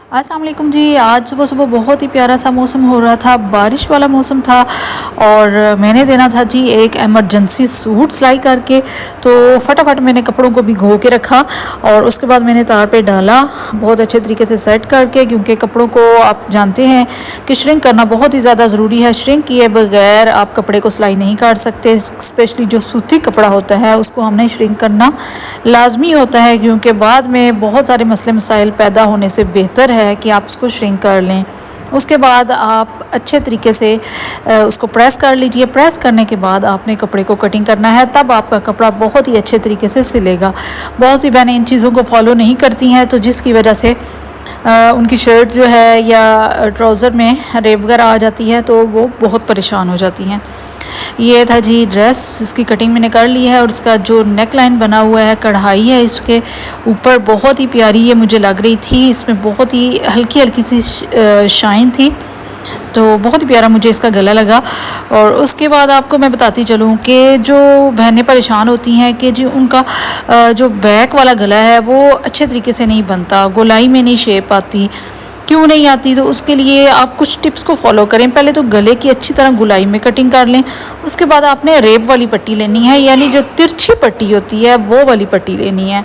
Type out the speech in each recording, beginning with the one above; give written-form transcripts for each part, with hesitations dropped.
अस्सलाम वालेकुम जी। आज सुबह सुबह बहुत ही प्यारा सा मौसम हो रहा था, बारिश वाला मौसम था और मैंने देना था जी एक इमरजेंसी सूट सिलाई करके। तो फटाफट मैंने कपड़ों को भिगो के रखा और उसके बाद मैंने तार पे डाला बहुत अच्छे तरीके से सेट करके, क्योंकि कपड़ों को आप जानते हैं कि श्रिंक करना बहुत ही ज़्यादा ज़रूरी है। श्रिंक किए बगैर आप कपड़े को सिलाई नहीं कर सकते, स्पेशली जो सूती कपड़ा होता है उसको हमने श्रिंक करना लाजमी होता है, क्योंकि बाद में बहुत सारे मसले मसाइल पैदा होने से बेहतर है कि आप उसको श्रिंक कर लें। उसके बाद आप अच्छे तरीके से उसको प्रेस कर लीजिए। प्रेस करने के बाद आपने कपड़े को कटिंग करना है, तब आपका कपड़ा बहुत ही अच्छे तरीके से सिलेगा। बहुत सी बहनें इन चीज़ों को फॉलो नहीं करती हैं, तो जिसकी वजह से उनकी शर्ट जो है या ट्राउज़र में रेब वगैरह आ जाती है, तो वो बहुत परेशान हो जाती हैं। ये था जी ड्रेस, इसकी कटिंग मैंने कर ली है और इसका जो नेक लाइन बना हुआ है, कढ़ाई है इसके ऊपर बहुत ही प्यारी ये मुझे लग रही थी। इसमें बहुत ही हल्की हल्की सी शाइन थी, तो बहुत ही प्यारा मुझे इसका गला लगा। और उसके बाद आपको मैं बताती चलूँ कि जो बहनें परेशान होती हैं कि जी उनका जो बैक वाला गला है वो अच्छे तरीके से नहीं बनता, गोलाई में नहीं शेप आती, क्यों नहीं आती, तो उसके लिए आप कुछ टिप्स को फॉलो करें। पहले तो गले की अच्छी तरह गुलाई में कटिंग कर लें। उसके बाद आपने रेब वाली पट्टी लेनी है, यानी जो तिरछी पट्टी होती है वो वाली पट्टी लेनी है।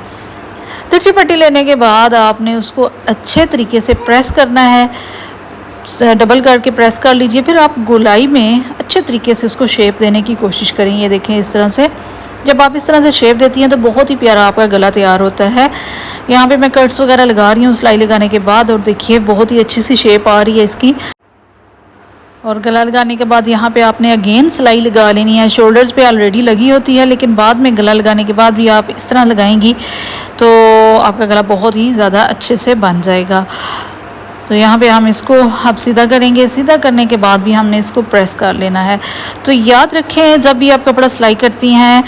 तिरछी पट्टी लेने के बाद आपने उसको अच्छे तरीके से प्रेस करना है, डबल करके प्रेस कर लीजिए। फिर आप गोलाई में अच्छे तरीके से उसको शेप देने की कोशिश करें। ये देखें इस तरह से, जब आप इस तरह से शेप देती हैं तो बहुत ही प्यारा आपका गला तैयार होता है। यहाँ पे मैं कट्स वगैरह लगा रही हूँ सिलाई लगाने के बाद, और देखिए बहुत ही अच्छी सी शेप आ रही है इसकी। और गला लगाने के बाद यहाँ पे आपने अगेन सिलाई लगा लेनी है। शोल्डर्स पे ऑलरेडी लगी होती है, लेकिन बाद में गला लगाने के बाद भी आप इस तरह लगाएंगी तो आपका गला बहुत ही ज़्यादा अच्छे से बन जाएगा। तो यहाँ पे हम इसको अब सीधा करेंगे। सीधा करने के बाद भी हमने इसको प्रेस कर लेना है। तो याद रखें, जब भी आप कपड़ा सिलाई करती हैं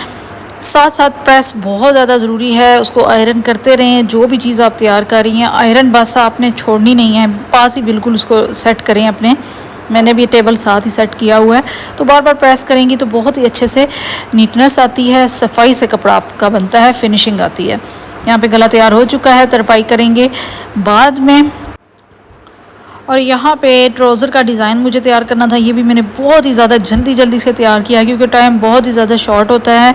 साथ साथ प्रेस बहुत ज़्यादा ज़रूरी है। उसको आयरन करते रहें। जो भी चीज़ आप तैयार कर रही हैं, आयरन बस आपने छोड़नी नहीं है, पास ही बिल्कुल उसको सेट करें अपने। मैंने भी टेबल साथ ही सेट किया हुआ है, तो बार बार प्रेस करेंगी तो बहुत ही अच्छे से नीटनेस आती है, सफाई से कपड़ा आपका बनता है, फिनिशिंग आती है। यहाँ पे गला तैयार हो चुका है, तरपाई करेंगे बाद में। और यहाँ पे ट्राउज़र का डिज़ाइन मुझे तैयार करना था। ये भी मैंने बहुत ही ज़्यादा जल्दी से तैयार किया, क्योंकि टाइम बहुत ही ज़्यादा शॉर्ट होता है।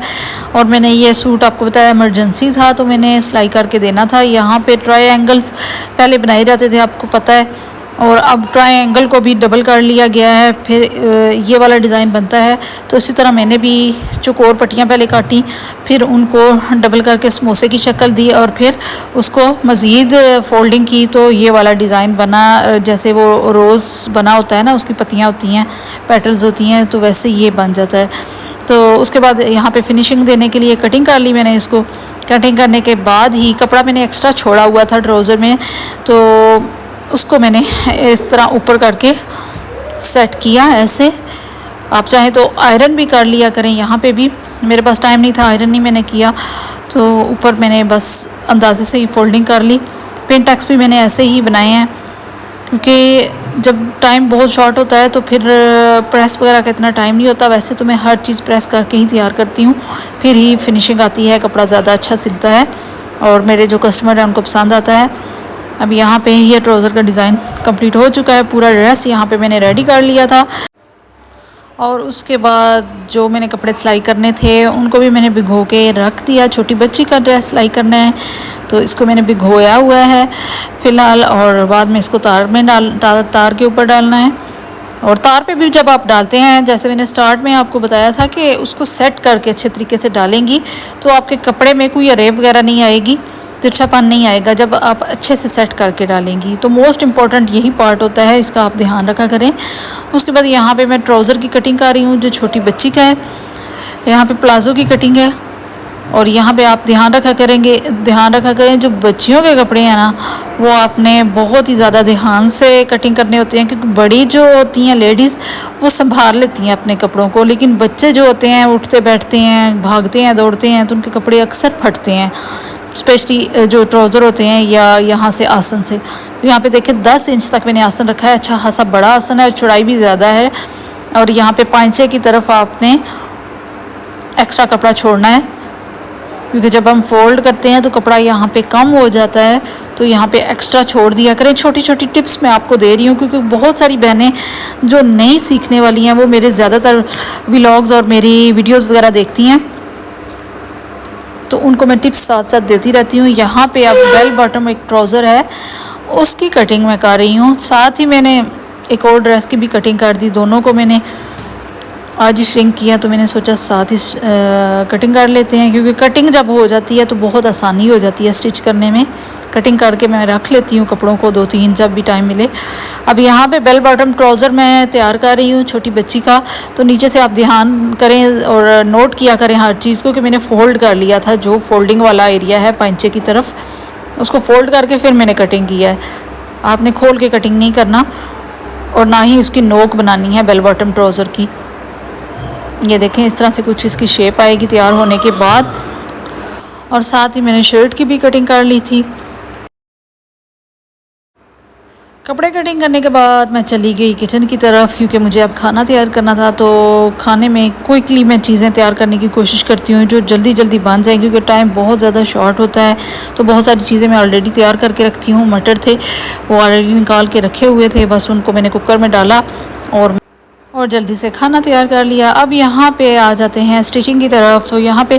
और मैंने ये सूट आपको बताया इमरजेंसी था, तो मैंने सिलाई करके देना था। यहाँ पे ट्रायंगल्स पहले बनाए जाते थे, आपको पता है, और अब ट्रायंगल को भी डबल कर लिया गया है, फिर ये वाला डिज़ाइन बनता है। तो इसी तरह मैंने भी चौकोर पट्टियाँ पहले काटी, फिर उनको डबल करके समोसे की शक्ल दी और फिर उसको मज़ीद फोल्डिंग की, तो ये वाला डिज़ाइन बना। जैसे वो रोज़ बना होता है ना, उसकी पत्तियाँ होती हैं, पेटल्स होती हैं, तो वैसे ये बन जाता है। तो उसके बाद यहाँ पे फिनिशिंग देने के लिए कटिंग कर ली मैंने इसको। कटिंग करने के बाद ही कपड़ा मैंने एक्स्ट्रा छोड़ा हुआ था ट्राउज़र में, तो उसको मैंने इस तरह ऊपर करके सेट किया। ऐसे आप चाहें तो आयरन भी कर लिया करें। यहाँ पे भी मेरे पास टाइम नहीं था, आयरन नहीं मैंने किया, तो ऊपर मैंने बस अंदाजे से ही फोल्डिंग कर ली। पिन टैक्स भी मैंने ऐसे ही बनाए हैं, क्योंकि जब टाइम बहुत शॉर्ट होता है तो फिर प्रेस वगैरह का इतना टाइम नहीं होता। वैसे तो मैं हर चीज़ प्रेस करके ही तैयार करती हूँ, फिर ही फिनिशिंग आती है, कपड़ा ज़्यादा अच्छा सिलता है और मेरे जो कस्टमर हैं उनको पसंद आता है। अब यहाँ पे ये ट्राउज़र का डिज़ाइन कंप्लीट हो चुका है। पूरा ड्रेस यहाँ पे मैंने रेडी कर लिया था, और उसके बाद जो मैंने कपड़े सिलाई करने थे उनको भी मैंने भिगो के रख दिया। छोटी बच्ची का ड्रेस सिलाई करना है, तो इसको मैंने भिगोया हुआ है फ़िलहाल, और बाद में इसको तार में तार के ऊपर डालना है। और तार पे भी जब आप डालते हैं, जैसे मैंने स्टार्ट में आपको बताया था कि उसको सेट करके अच्छे तरीके से डालेंगी, तो आपके कपड़े में कोई रेब वगैरह नहीं आएगी, तिरछापन नहीं आएगा जब आप अच्छे से सेट करके डालेंगी। तो मोस्ट इम्पॉर्टेंट यही पार्ट होता है, इसका आप ध्यान रखा करें। उसके बाद यहाँ पे मैं ट्राउज़र की कटिंग कर रही हूँ, जो छोटी बच्ची का है। यहाँ पे प्लाज़ो की कटिंग है, और यहाँ पे आप ध्यान रखा करें जो बच्चियों के कपड़े हैं ना, वो आपने बहुत ही ज़्यादा ध्यान से कटिंग करने होते हैं, क्योंकि बड़ी जो होती हैं लेडीज़ वो संभाल लेती हैं अपने कपड़ों को, लेकिन बच्चे जो होते हैं उठते बैठते हैं, भागते हैं, दौड़ते हैं, तो उनके कपड़े अक्सर फटते हैं, स्पेशली जो ट्राउज़र होते हैं या यहाँ से आसन से। तो यहाँ पे देखें 10 इंच तक मैंने आसन रखा है, अच्छा खासा बड़ा आसन है, चौड़ाई भी ज़्यादा है। और यहाँ पे पांचे की तरफ आपने एक्स्ट्रा कपड़ा छोड़ना है, क्योंकि जब हम फोल्ड करते हैं तो कपड़ा यहाँ पे कम हो जाता है, तो यहाँ पे एक्स्ट्रा छोड़ दिया करें। छोटी छोटी टिप्स मैं आपको दे रही हूँ क्योंकि बहुत सारी बहनें जो नई सीखने वाली हैं वो मेरे ज़्यादातर व्लॉग्स और मेरी वीडियोस वगैरह देखती हैं, तो उनको मैं टिप्स साथ साथ देती रहती हूँ। यहाँ पे अब बेल बॉटम एक ट्राउज़र है उसकी कटिंग मैं कर रही हूँ, साथ ही मैंने एक और ड्रेस की भी कटिंग कर दी। दोनों को मैंने आज ही श्रिंक किया, तो मैंने सोचा साथ ही कटिंग कर लेते हैं, क्योंकि कटिंग जब हो जाती है तो बहुत आसानी हो जाती है स्टिच करने में। कटिंग करके मैं रख लेती हूँ कपड़ों को 2-3 जब भी टाइम मिले। अब यहाँ पे बेल बॉटम ट्राउज़र मैं तैयार कर रही हूँ छोटी बच्ची का, तो नीचे से आप ध्यान करें और नोट किया करें हर चीज़ को कि मैंने फ़ोल्ड कर लिया था। जो फोल्डिंग वाला एरिया है पैंचे की तरफ, उसको फ़ोल्ड करके फिर मैंने कटिंग किया है। आपने खोल के कटिंग नहीं करना और ना ही उसकी नोक बनानी है बेल बॉटम ट्राउज़र की। ये देखें इस तरह से कुछ इसकी शेप आएगी तैयार होने के बाद। और साथ ही मैंने शर्ट की भी कटिंग कर ली थी। कपड़े कटिंग करने के बाद मैं चली गई किचन की तरफ, क्योंकि मुझे अब खाना तैयार करना था। तो खाने में क्विकली मैं चीज़ें तैयार करने की कोशिश करती हूँ जो जल्दी जल्दी बन जाए, क्योंकि टाइम बहुत ज़्यादा शॉर्ट होता है। तो बहुत सारी चीज़ें मैं ऑलरेडी तैयार करके रखती हूँ। मटर थे वो ऑलरेडी निकाल के रखे हुए थे, बस उनको मैंने कुकर में डाला और जल्दी से खाना तैयार कर लिया। अब यहाँ पे आ जाते हैं स्टिचिंग की तरफ। तो यहाँ पे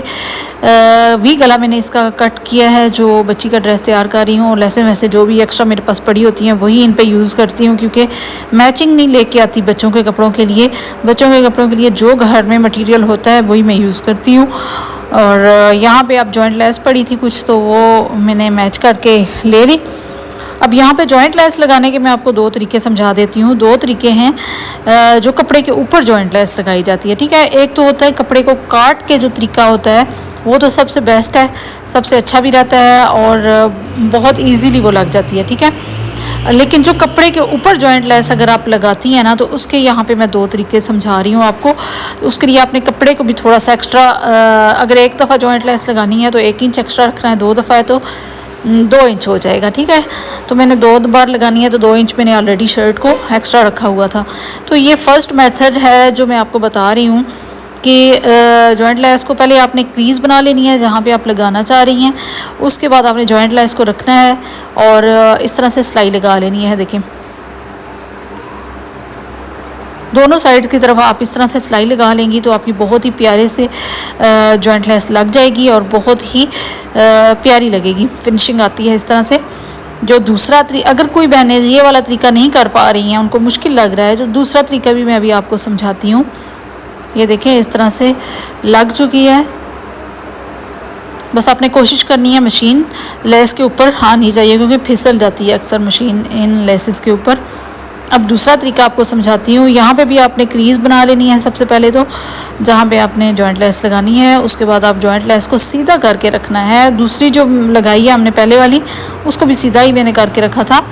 वी गला मैंने इसका कट किया है, जो बच्ची का ड्रेस तैयार कर रही हूँ। और लेसें वैसे जो भी एक्स्ट्रा मेरे पास पड़ी होती हैं वही इन पे यूज़ करती हूँ, क्योंकि मैचिंग नहीं लेके आती बच्चों के कपड़ों के लिए। बच्चों के कपड़ों के लिए जो घर में मटीरियल होता है वही मैं यूज़ करती हूँ। और यहाँ पर अब जॉइंट लेस पड़ी थी कुछ, तो वो मैंने मैच करके ले ली। अब यहाँ पे जॉइंट लेस लगाने के मैं आपको 2 तरीके समझा देती हूँ। 2 तरीके हैं जो कपड़े के ऊपर जॉइंट लेस लगाई जाती है, ठीक है। एक तो होता है कपड़े को काट के जो तरीका होता है, वो तो सबसे बेस्ट है, सबसे अच्छा भी रहता है और बहुत इजीली वो लग जाती है, ठीक है। लेकिन जो कपड़े के ऊपर जॉइंट लेस अगर आप लगाती हैं ना, तो उसके यहाँ पे मैं 2 तरीके समझा रही हूँ आपको। उसके लिए आपने कपड़े को भी थोड़ा सा एक्स्ट्रा, अगर एक दफ़ा जॉइंट लेस लगानी है तो 1 इंच एक्स्ट्रा रखना है, 2 दफ़ा है तो 2 इंच हो जाएगा, ठीक है। तो मैंने 2 बार लगानी है तो 2 इंच मैंने ऑलरेडी शर्ट को एक्स्ट्रा रखा हुआ था। तो ये फर्स्ट मेथड है जो मैं आपको बता रही हूँ कि जॉइंट लेस को पहले आपने क्रीज़ बना लेनी है जहाँ पे आप लगाना चाह रही हैं। उसके बाद आपने जॉइंट लेस को रखना है और इस तरह से सिलाई लगा लेनी है। देखें दोनों साइड्स की तरफ आप इस तरह से सिलाई लगा लेंगी तो आपकी बहुत ही प्यारे से जॉइंट लेस लग जाएगी और बहुत ही प्यारी लगेगी, फिनिशिंग आती है इस तरह से। जो दूसरा अगर कोई बहनें ये वाला तरीका नहीं कर पा रही हैं, उनको मुश्किल लग रहा है, जो दूसरा तरीका भी मैं अभी आपको समझाती हूँ। ये देखें इस तरह से लग चुकी है। बस आपने कोशिश करनी है मशीन लेस के ऊपर नहीं चाहिए, क्योंकि फिसल जाती है अक्सर मशीन इन लेसेस के ऊपर। अब दूसरा तरीका आपको समझाती हूँ। यहाँ पे भी आपने क्रीज़ बना लेनी है सबसे पहले, तो जहाँ पे आपने जॉइंट लेस लगानी है उसके बाद आप जॉइंट लेस को सीधा करके रखना है। दूसरी जो लगाई है हमने पहले वाली, उसको भी सीधा ही मैंने करके रखा था।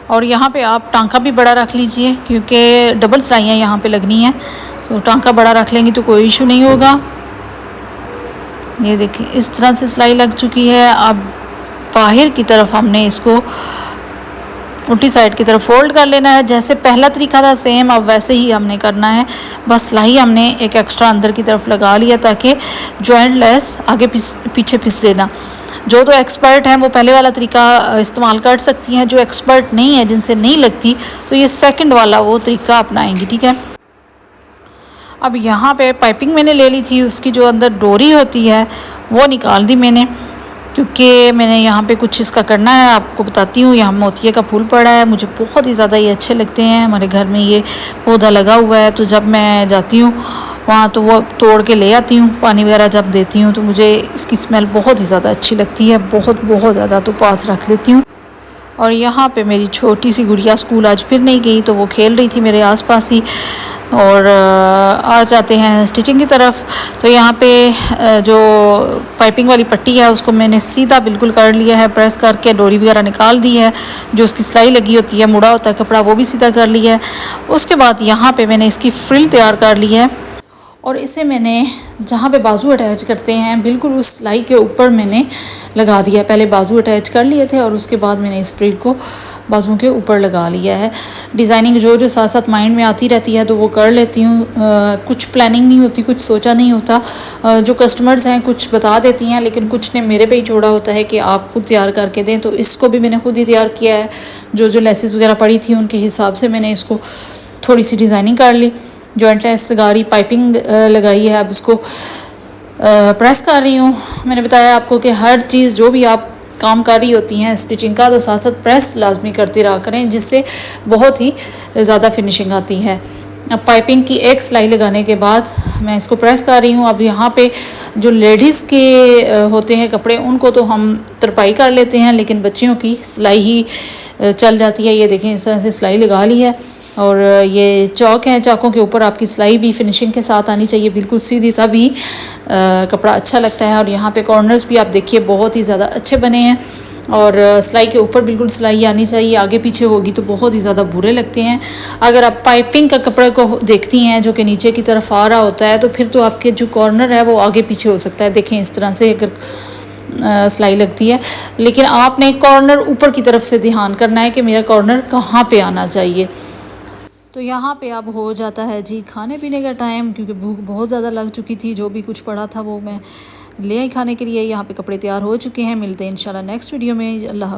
और यहाँ पे आप टांका भी बड़ा रख लीजिए, क्योंकि डबल सिलाइयाँ यहाँ पे लगनी है, तो टांका बड़ा रख लेंगी तो कोई इशू नहीं होगा। ये देखिए इस तरह से सिलाई लग चुकी है। अब बाहर की तरफ हमने इसको उल्टी साइड की तरफ फोल्ड कर लेना है। जैसे पहला तरीका था सेम, अब वैसे ही हमने करना है। बस सिलाई हमने एक एक्स्ट्रा अंदर की तरफ लगा लिया ताकि जॉइंट लेस आगे पीछे फिसले ना। जो तो एक्सपर्ट हैं वो पहले वाला तरीका इस्तेमाल कर सकती हैं, जो एक्सपर्ट नहीं है, जिनसे नहीं लगती, तो ये सेकंड वाला वो तरीका अपनाएंगी, ठीक है। अब यहाँ पे पाइपिंग मैंने ले ली थी, उसकी जो अंदर डोरी होती है वो निकाल दी मैंने, क्योंकि मैंने यहाँ पे कुछ इसका करना है। आपको बताती हूँ, यहाँ मोतिये का फूल पड़ा है, मुझे बहुत ही ज़्यादा ये अच्छे लगते हैं। हमारे घर में ये पौधा लगा हुआ है, तो जब मैं जाती हूँ वहाँ तो वो तोड़ के ले आती हूँ। पानी वगैरह जब देती हूँ तो मुझे इसकी स्मेल बहुत ही ज़्यादा अच्छी लगती है, बहुत ज़्यादा, तो पास रख लेती हूँ। और यहाँ पे मेरी छोटी सी गुड़िया स्कूल आज फिर नहीं गई, तो वो खेल रही थी मेरे आसपास ही। और आ जाते हैं स्टिचिंग की तरफ। तो यहाँ पे जो पाइपिंग वाली पट्टी है उसको मैंने सीधा बिल्कुल कर लिया है, प्रेस करके डोरी वगैरह निकाल दी है। जो उसकी सिलाई लगी होती है, मुड़ा होता है कपड़ा, वो भी सीधा कर लिया है। उसके बाद यहाँ पे मैंने इसकी फ्रिल तैयार कर ली है और इसे मैंने जहाँ पे बाजू अटैच करते हैं बिल्कुल उस सिलाई के ऊपर मैंने लगा दिया। पहले बाजू अटैच कर लिए थे और उसके बाद मैंने इस फ्रिल को बाजुओं के ऊपर लगा लिया है। डिज़ाइनिंग जो जो साथ साथ माइंड में आती रहती है तो वो कर लेती हूँ। कुछ प्लानिंग नहीं होती, कुछ सोचा नहीं होता। जो कस्टमर्स हैं कुछ बता देती हैं, लेकिन कुछ ने मेरे पे ही छोड़ा होता है कि आप खुद तैयार करके दें। तो इसको भी मैंने खुद ही तैयार किया है। जो जो लेसेस वगैरह पड़ी थी उनके हिसाब से मैंने इसको थोड़ी सी डिज़ाइनिंग कर ली। जॉइंट लेस लगा रही, पाइपिंग लगाई है, अब इसको प्रेस कर रही हूँ। मैंने बताया आपको कि हर चीज़ जो भी आप काम कर रही होती हैं स्टिचिंग का, तो साथ साथ प्रेस लाजमी करती रहा करें, जिससे बहुत ही ज़्यादा फिनिशिंग आती है। अब पाइपिंग की एक सिलाई लगाने के बाद मैं इसको प्रेस कर रही हूँ। अब यहाँ पे जो लेडीज़ के होते हैं कपड़े, उनको तो हम तरपाई कर लेते हैं, लेकिन बच्चियों की सिलाई ही चल जाती है। ये देखें, इस तरह से सिलाई लगा ली है। और ये चौक है, चौकों के ऊपर आपकी सिलाई भी फिनिशिंग के साथ आनी चाहिए, बिल्कुल सीधी, तभी कपड़ा अच्छा लगता है। और यहाँ पे कॉर्नर्स भी आप देखिए बहुत ही ज़्यादा अच्छे बने हैं। और सिलाई के ऊपर बिल्कुल सिलाई आनी चाहिए, आगे पीछे होगी तो बहुत ही ज़्यादा बुरे लगते हैं। अगर आप पाइपिंग का कपड़े को देखती हैं जो कि नीचे की तरफ आ रहा होता है, तो फिर तो आपके जो कॉर्नर है वो आगे पीछे हो सकता है। देखें इस तरह से अगर सिलाई लगती है, लेकिन आपने कॉर्नर ऊपर की तरफ से ध्यान करना है कि मेरा कॉर्नर कहाँ पे आना चाहिए। तो यहाँ पे अब हो जाता है जी खाने पीने का टाइम, क्योंकि भूख बहुत ज़्यादा लग चुकी थी। जो भी कुछ पड़ा था वो मैं ले आई खाने के लिए। यहाँ पे कपड़े तैयार हो चुके हैं। मिलते हैं इंशाल्लाह नेक्स्ट वीडियो में। अल्लाह हाफ़िज़।